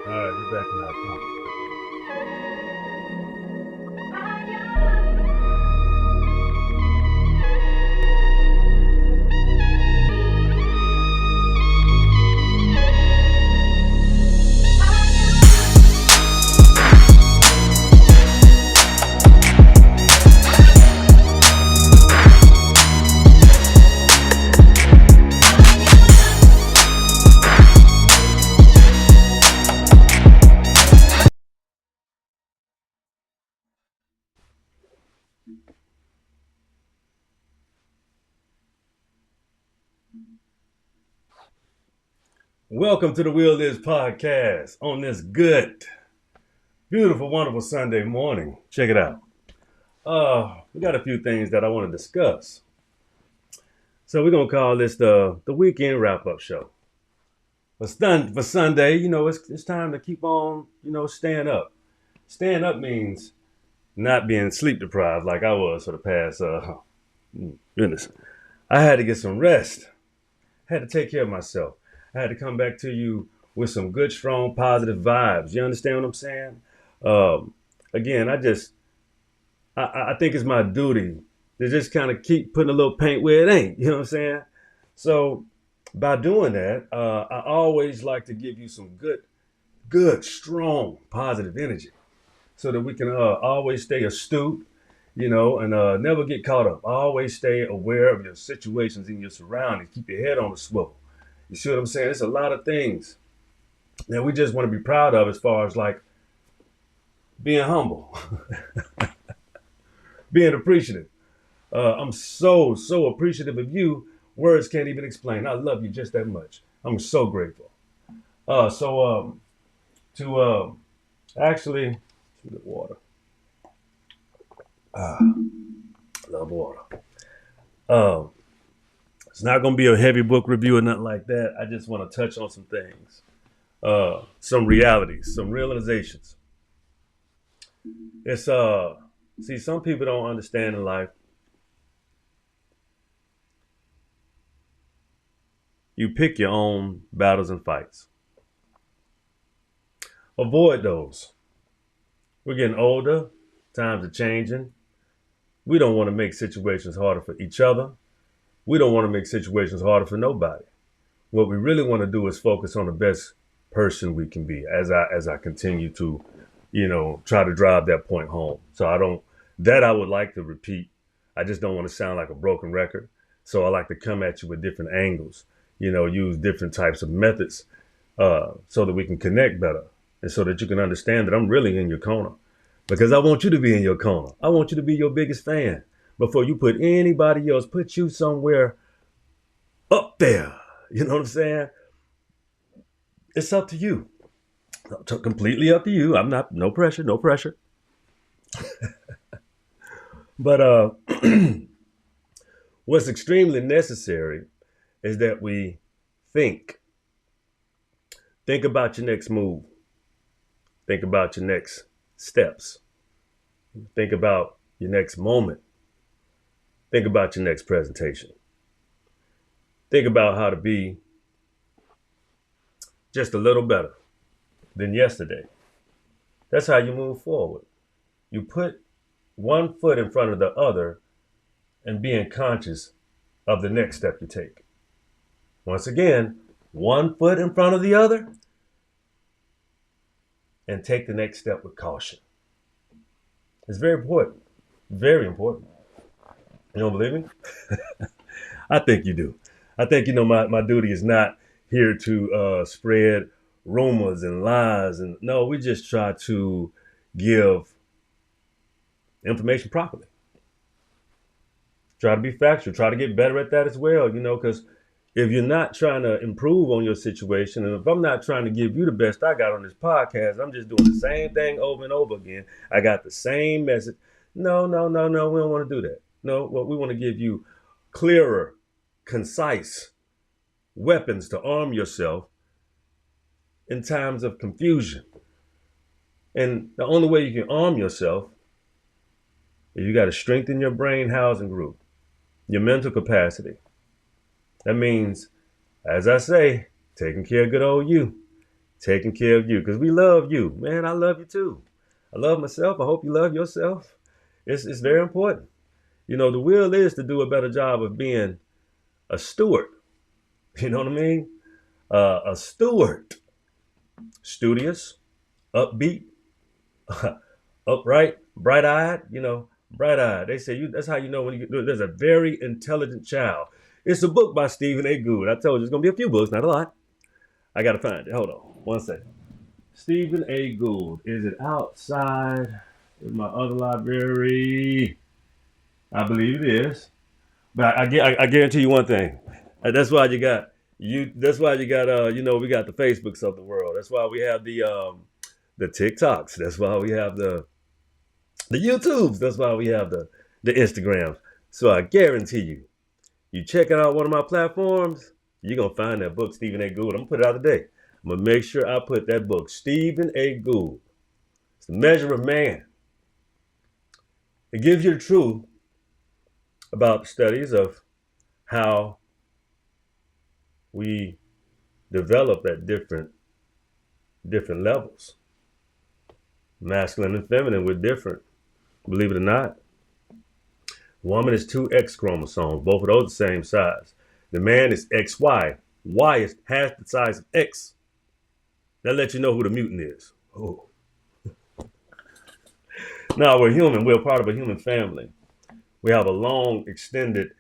All right, we're back now. Come on. Welcome to the Will Is podcast on this good, beautiful, wonderful Sunday morning. Check it out. We got a few things that I want to discuss. So we're gonna call this the weekend wrap up show. For Sunday, it's time to keep on, staying up. Staying up means not being sleep deprived like I was for the past goodness. I had to get some rest. I had to take care of myself. I had to come back to you with some good, strong, positive vibes. You understand what I'm saying? Again, I think it's my duty to just kind of keep putting a little paint where it ain't. You know what I'm saying? So by doing that, I always like to give you some good, strong, positive energy so that we can always stay astute, and never get caught up. Always stay aware of your situations and your surroundings. Keep your head on the swivel. You see what I'm saying? It's a lot of things that we just want to be proud of as far as like being humble, being appreciative. I'm so appreciative of you. Words can't even explain. I love you just that much. I'm so grateful. So to actually, some good water. Love water. Um, it's not going to be a heavy book review or nothing like that. I just want to touch on some things, some realities, some realizations. It's see, some people don't understand in life. You pick your own battles and fights. Avoid those. We're getting older. Times are changing. We don't want to make situations harder for each other. We don't want to make situations harder for nobody. What we really want to do is focus on the best person we can be as I continue to, try to drive that point home. So I would like to repeat. I just don't want to sound like a broken record. So I like to come at you with different angles, use different types of methods so that we can connect better and so that you can understand that I'm really in your corner because I want you to be in your corner. I want you to be your biggest fan before you put anybody else, put you somewhere up there. You know what I'm saying? It's up to you. Completely up to you. I'm not, no pressure, no pressure. But what's extremely necessary is that we think. Think about your next move. Think about your next steps. Think about your next moment. Think about your next presentation. Think about how to be just a little better than yesterday. That's how you move forward. You put one foot in front of the other and being conscious of the next step you take. Once again, one foot in front of the other and take the next step with caution. It's very important. Very important. You don't believe me? I think you do. I think, my duty is not here to spread rumors and lies. And no, we just try to give information properly. Try to be factual. Try to get better at that as well, because if you're not trying to improve on your situation, and if I'm not trying to give you the best I got on this podcast, I'm just doing the same thing over and over again. I got the same message. No. We don't want to do that. No, well, we want to give you clearer, concise weapons to arm yourself in times of confusion. And the only way you can arm yourself is you got to strengthen your brain housing group, your mental capacity. That means, as I say, taking care of good old you, taking care of you, because we love you. Man, I love you too. I love myself. I hope you love yourself. It's very important. The will is to do a better job of being a steward. You know what I mean? A steward. Studious, upbeat, upright, bright-eyed, bright-eyed. They say that's how you know when there's a very intelligent child. It's a book by Stephen A. Gould. I told you it's going to be a few books, not a lot. I got to find it. Hold on. One second. Stephen A. Gould. Is it outside in my other library? I believe it is. But I guarantee you one thing. That's why you got That's why you got we got the Facebooks of the world. That's why we have the TikToks. That's why we have the YouTubes. That's why we have the Instagrams. So I guarantee you checking out one of my platforms, you're gonna find that book, Stephen A. Gould. I'm gonna put it out today. I'm gonna make sure I put that book, Stephen A. Gould. It's the measure of man. It gives you the truth about the studies of how we develop at different levels. Masculine and feminine, we're different. Believe it or not. Woman is 2 X chromosomes. Both of those the same size. The man is XY. Y is half the size of X. That lets you know who the mutant is. Oh. Now we're human. We're part of a human family. We have a long, extended,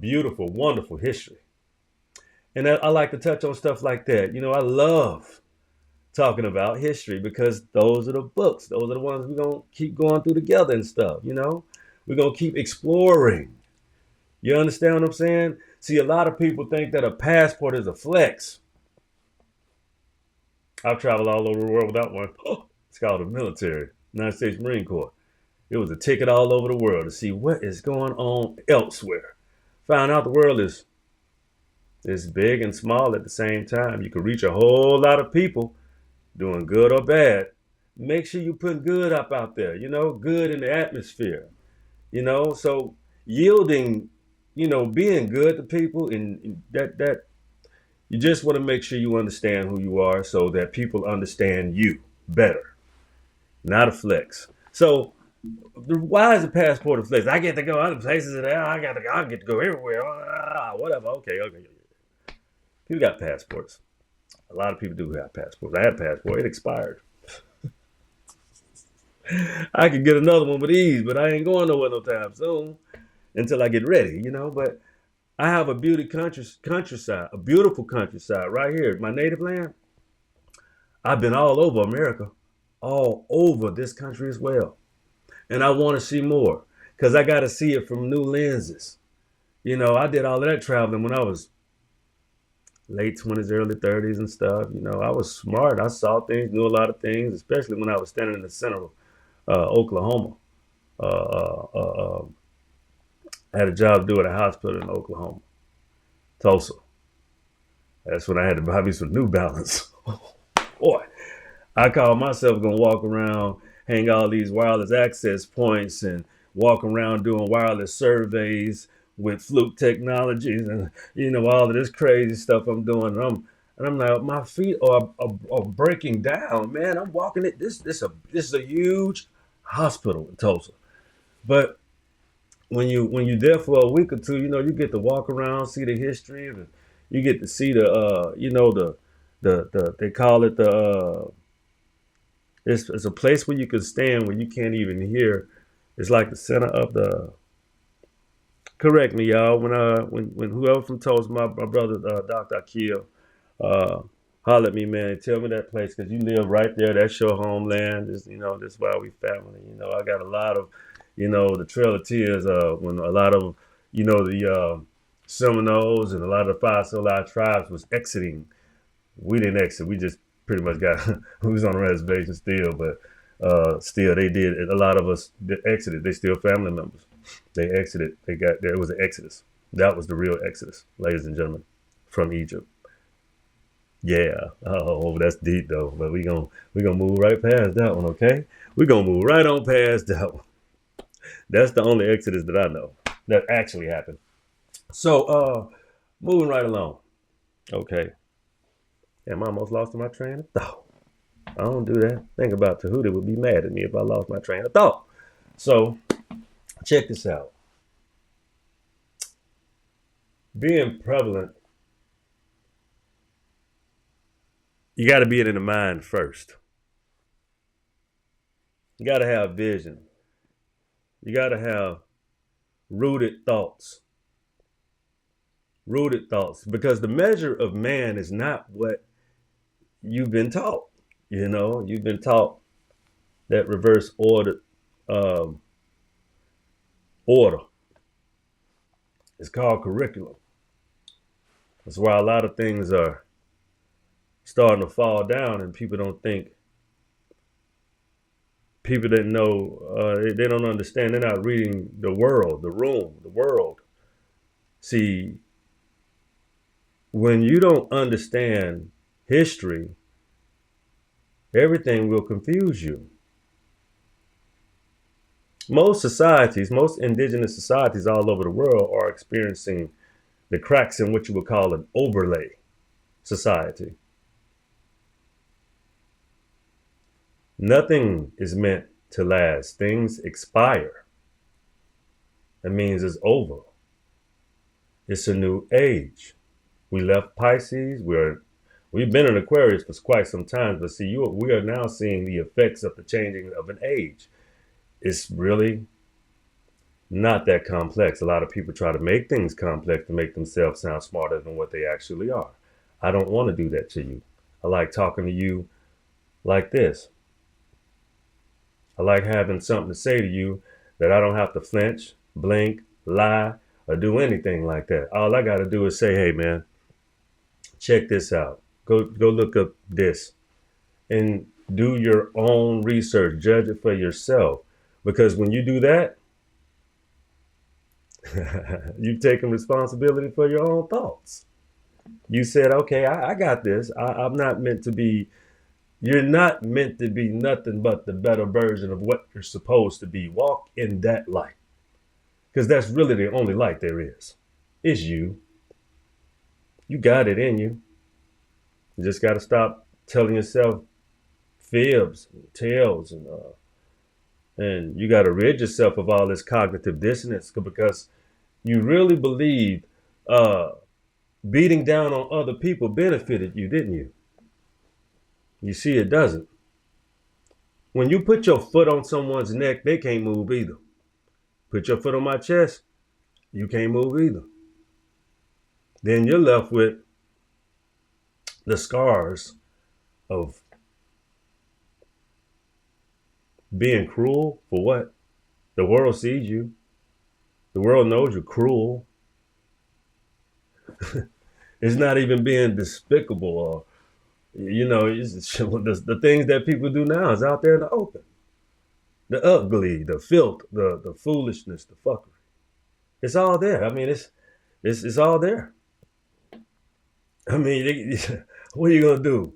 beautiful, wonderful history. And I like to touch on stuff like that. I love talking about history because those are the books. Those are the ones we're going to keep going through together and stuff, We're going to keep exploring. You understand what I'm saying? See, a lot of people think that a passport is a flex. I've traveled all over the world without one. It's called the military, United States Marine Corps. It was a ticket all over the world to see what is going on elsewhere. Found out the world is big and small at the same time. You can reach a whole lot of people doing good or bad. Make sure you put good up out there, good in the atmosphere, so yielding, being good to people and that you just want to make sure you understand who you are so that people understand you better, not a flex. So why is a passport a flex? I get to go other places and I get to go everywhere. Whatever. Okay. People got passports. A lot of people do have passports. I had a passport. It expired. I could get another one with ease, but I ain't going nowhere no time soon until I get ready, But I have a countryside, a beautiful countryside right here, my native land. I've been all over America, all over this country as well. And I want to see more because I got to see it from new lenses. I did all of that traveling when I was late 20s, early 30s and stuff. I was smart. I saw things, knew a lot of things, especially when I was standing in the center of Oklahoma. I had a job to do at a hospital in Oklahoma, Tulsa. That's when I had to buy me some New Balance. Boy, I called myself going to walk around, hang all these wireless access points and walk around doing wireless surveys with Fluke Technologies and, all of this crazy stuff I'm doing. And I'm like, my feet are breaking down, man. I'm walking it. This is a huge hospital in Tulsa. But when you're there for a week or two, you get to walk around, see the history, and you get to see the they call it it's a place where you can stand where you can't even hear. It's like the center of the. Correct me, y'all. When whoever from Tulsa, my brother Dr. Akil, holler at me, man. Tell me that place because you live right there. That's your homeland. That's why we family. I got a lot of, the Trail of Tears. When a lot of, the Seminoles and a lot of the Five Solar tribes was exiting. We didn't exit. We just pretty much we was on the reservation still, but still they did. A lot of us that exited. They still family members. They exited. There was an exodus. That was the real exodus, ladies and gentlemen, from Egypt. Yeah. Oh, that's deep though. But we gonna move right past that one, okay? We're gonna move right on past that one. That's the only exodus that I know that actually happened. So moving right along. Okay. Damn, I almost lost my train of thought. I don't do that. Think about Tahuti would be mad at me if I lost my train of thought. So check this out. Being prevalent, you got to be it in the mind first. You got to have vision. You got to have rooted thoughts. Rooted thoughts. Because the measure of man is not what you've been taught. You know, you've been taught that reverse um, order. It's called curriculum. That's why a lot of things are starting to fall down, and people don't think, people that know, they don't understand. They're not reading the world, the room, the world. See, when you don't understand history, everything will confuse you. Most societies, most indigenous societies all over the world are experiencing the cracks in what you would call an overlay society. Nothing is meant to last. Things expire. That means it's over. It's a new age. We left Pisces. We've been in Aquarius for quite some time, but see, we are now seeing the effects of the changing of an age. It's really not that complex. A lot of people try to make things complex to make themselves sound smarter than what they actually are. I don't want to do that to you. I like talking to you like this. I like having something to say to you that I don't have to flinch, blink, lie, or do anything like that. All I got to do is say, hey, man, check this out. Go look up this and do your own research. Judge it for yourself. Because when you do that, you've taken responsibility for your own thoughts. You said, okay, I got this. I'm not meant to be, you're not meant to be nothing but the better version of what you're supposed to be. Walk in that light. Because that's really the only light there is. It's you. You got it in you. You just got to stop telling yourself fibs, and tales, and you got to rid yourself of all this cognitive dissonance, because you really believe beating down on other people benefited you, didn't you? You see, it doesn't. When you put your foot on someone's neck, they can't move either. Put your foot on my chest, you can't move either. Then you're left with the scars of being cruel for what? The world sees you. The world knows you're cruel. It's not even being despicable, or, the things that people do now is out there in the open. The ugly, the filth, the foolishness, the fuckery. It's all there. I mean, it's all there. I mean, what are you gonna do?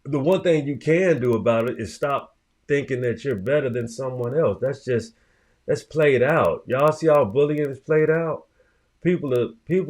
The one thing you can do about it is stop thinking that you're better than someone else. That's played out. Y'all see how bullying is played out? People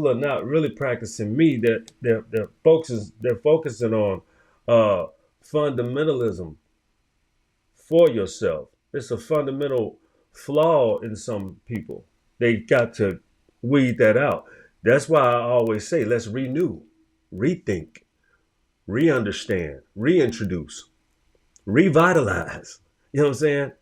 are not really practicing me. They're focusing on fundamentalism for yourself. It's a fundamental flaw in some people. They got to weed that out. That's why I always say, let's renew, rethink, re-understand, reintroduce, revitalize. You know what I'm saying?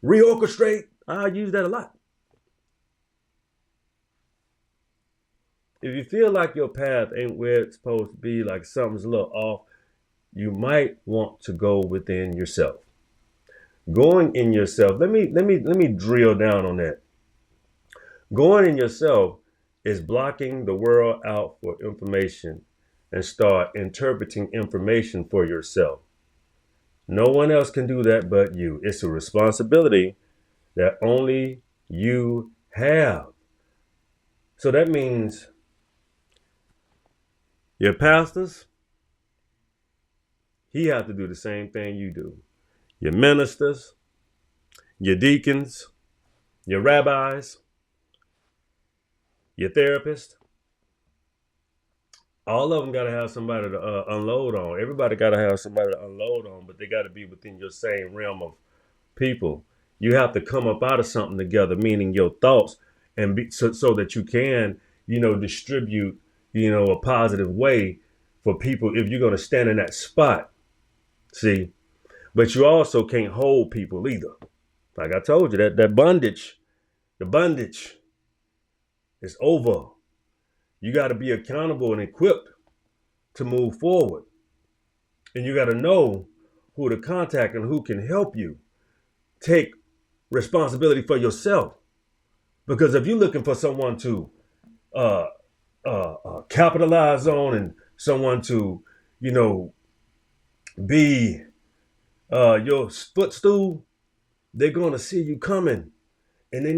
Reorchestrate. I use that a lot. If you feel like your path ain't where it's supposed to be, like something's a little off, you might want to go within yourself. Going in yourself. Let me drill down on that. Going in yourself is blocking the world out for information and start interpreting information for yourself. No one else can do that but you. It's a responsibility that only you have. So that means your pastors, he have to do the same thing you do. Your ministers, your deacons, your rabbis, your therapists, All of them got to have somebody to unload on. Everybody got to have somebody to unload on, but they got to be within your same realm of people. You have to come up out of something together, meaning your thoughts, and so that you can, distribute, a positive way for people if you're going to stand in that spot. See, but you also can't hold people either. Like I told you, that bondage, the bondage is over. You got to be accountable and equipped to move forward. And you got to know who to contact and who can help you take responsibility for yourself. Because if you're looking for someone to uh, capitalize on and someone to, you know, be your footstool, they're going to see you coming, and you're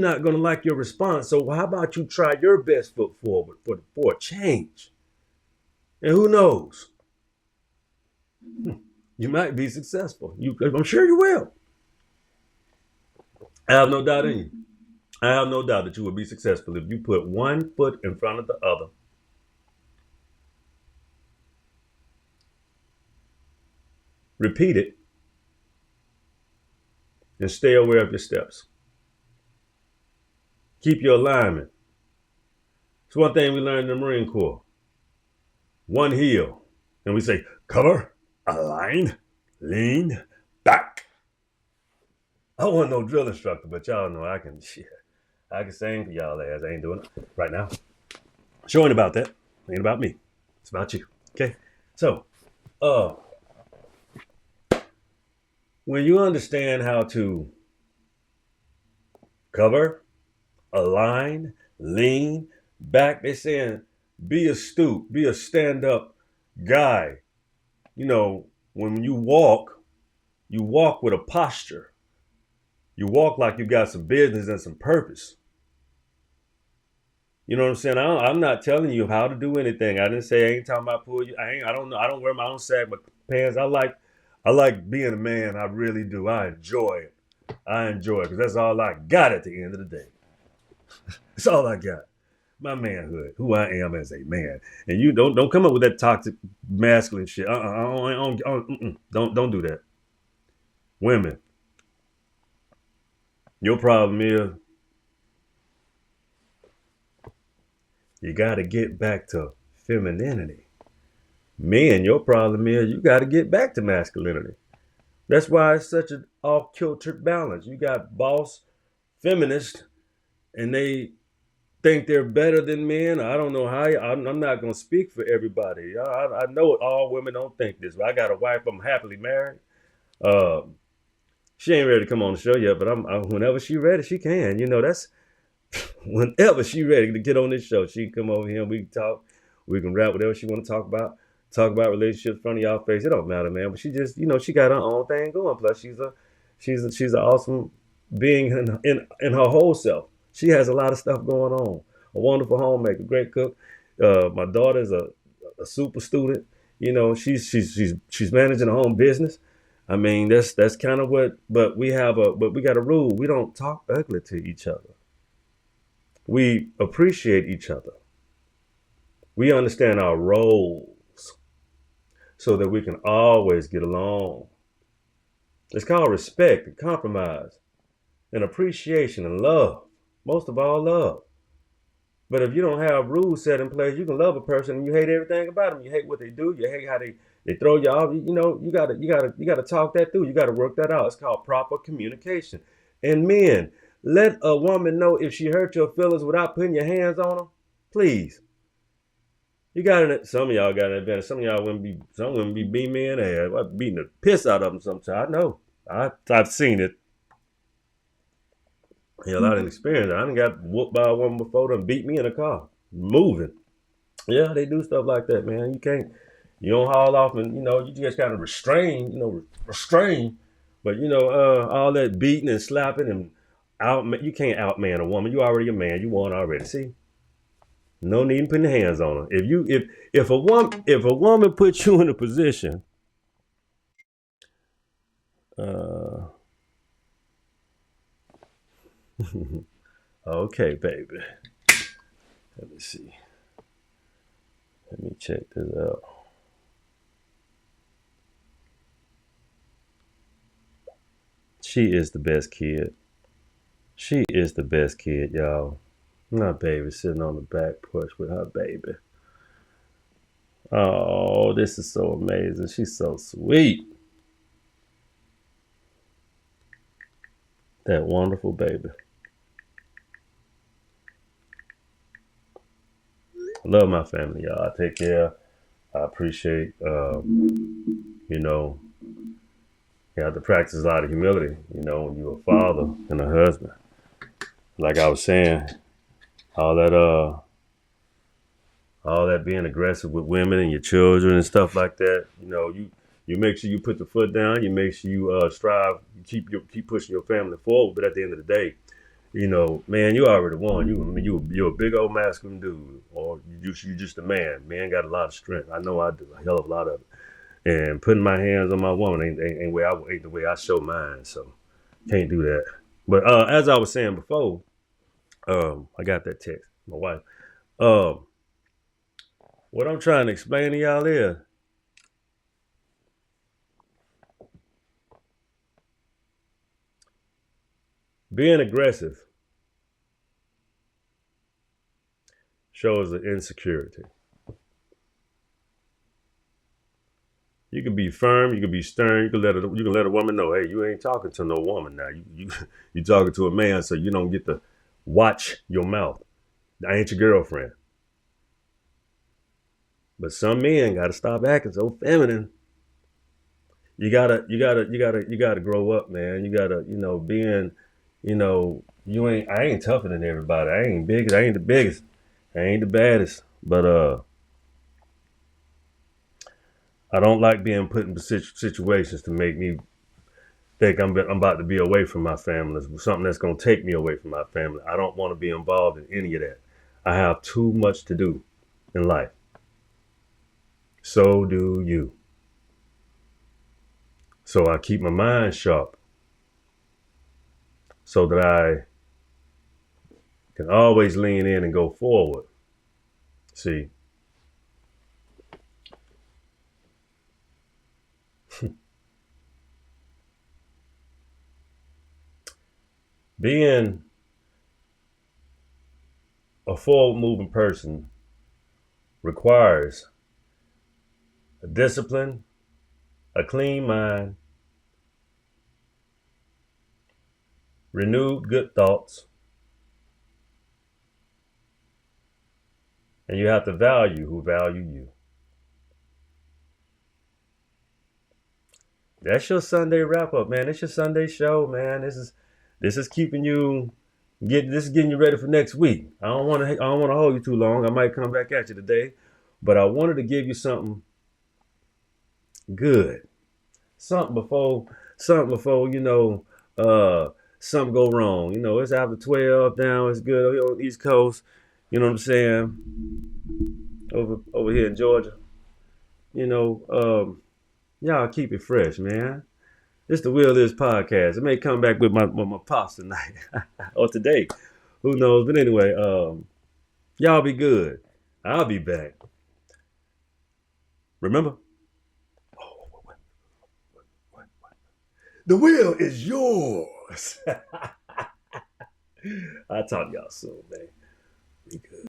not gonna like your response. So how about you try your best foot forward for a change? And who knows, you might be successful. I'm sure you will. I have no doubt in you. I have no doubt that you will be successful if you put one foot in front of the other. Repeat it and stay aware of your steps. Keep your alignment. It's one thing we learned in the Marine Corps. One heel. And we say, cover, align, lean, back. I wasn't no drill instructor, but y'all know I can sing for y'all ass. I ain't doing it right now. Sure ain't about that. Ain't about me. It's about you. Okay? So, when you understand how to cover, align, lean, back, they're saying be astute, be a stand-up guy. When you walk with a posture. You walk like you got some business and some purpose. You know what I'm saying? I'm not telling you how to do anything. I didn't say I ain't talking about pull you. I don't know. I don't wear my own sag but pants. I like being a man. I really do. I enjoy it. Because that's all I got at the end of the day. That's all I got. My manhood, who I am as a man. And you don't come up with that toxic masculine shit. Don't do that. Women, your problem is you got to get back to femininity. Men, your problem is you got to get back to masculinity. That's why it's such an off-kiltered balance. You got boss feminists, and they think they're better than men. I don't know how. I'm not going to speak for everybody. I know all women don't think this, but I got a wife. I'm happily married. Uh, she ain't ready to come on the show yet, but whenever she ready, she can. That's whenever she ready to get on this show, she can come over here and we can talk. We can rap whatever she want to talk about. Talk about relationships in front of y'all face. It don't matter, man. But she just, she got her own thing going. Plus, she's an awesome being in her whole self. She has a lot of stuff going on. A wonderful homemaker, great cook. My daughter's a super student. She's managing her own business. I mean, that's kind of what. But we got a rule. We don't talk ugly to each other. We appreciate each other. We understand our roles so that we can always get along. It's called respect and compromise and appreciation and love. Most of all, love. But if you don't have rules set in place, you can love a person and you hate everything about them. You hate what they do. You hate how they throw you off. You gotta talk that through. You gotta work that out. It's called proper communication. And men, let a woman know if she hurt your feelings without putting your hands on them. Please. You got it. Some of y'all got an advantage. Some women be beating men ass. I'm beating the piss out of them sometimes. I know. I've seen it. Hell, I didn't experience it. I done got whooped by a woman before and beat me in a car. Moving. Yeah, they do stuff like that, man. You don't haul off and, you just kind of restrain. But, all that beating and slapping and you can't outman a woman. You already a man. You won already. See? No need in putting your hands on her. If a woman puts you in a position, okay, baby. Let me see. Let me check this out. She is the best kid. She is the best kid, y'all. My baby sitting on the back porch with her baby. Oh, this is so amazing. She's so sweet. That wonderful baby. I love my family, y'all. I take care. I appreciate, you know, you have to practice a lot of humility, when you're a father and a husband. Like I was saying, all that, uh, all that being aggressive with women and your children and stuff like that. You make sure you put the foot down. You make sure you strive. You keep pushing your family forward. But at the end of the day, man, you already won. You're a big old masculine dude, or you just a man. Man got a lot of strength. I know I do a hell of a lot of it. And putting my hands on my woman ain't the way I show mine. So can't do that. But as I was saying before, I got that text. My wife. Um, what I'm trying to explain to y'all is being aggressive shows an insecurity. You can be firm, you can be stern, you can let a woman know, hey, you ain't talking to no woman now. You talking to a man, so you don't get to watch your mouth. I ain't your girlfriend. But some men gotta stop acting so feminine. You gotta grow up, man. You gotta, I ain't tougher than everybody. I ain't the biggest. I ain't the baddest. But I don't like being put in situations to make me think I'm about to be away from my family. Something that's gonna take me away from my family. I don't want to be involved in any of that. I have too much to do in life. So do you. So I keep my mind sharp so that I can always lean in and go forward. See, being a forward moving person requires a discipline, a clean mind, renewed good thoughts, and you have to value who value you. That's your Sunday wrap up, man. It's your Sunday show, man. This is keeping you this is getting you ready for next week. I don't want to hold you too long. I might come back at you today, but I wanted to give you something good. Something before uh something go wrong. It's after 12 down, it's good on the East Coast. You know what I'm saying? Over here in Georgia. You know, y'all keep it fresh, man. This the Will Is podcast. It may come back with my pops tonight or today. Who knows? But anyway, y'all be good. I'll be back. Remember, the wheel is yours. I'll talk to y'all soon, man. Be good.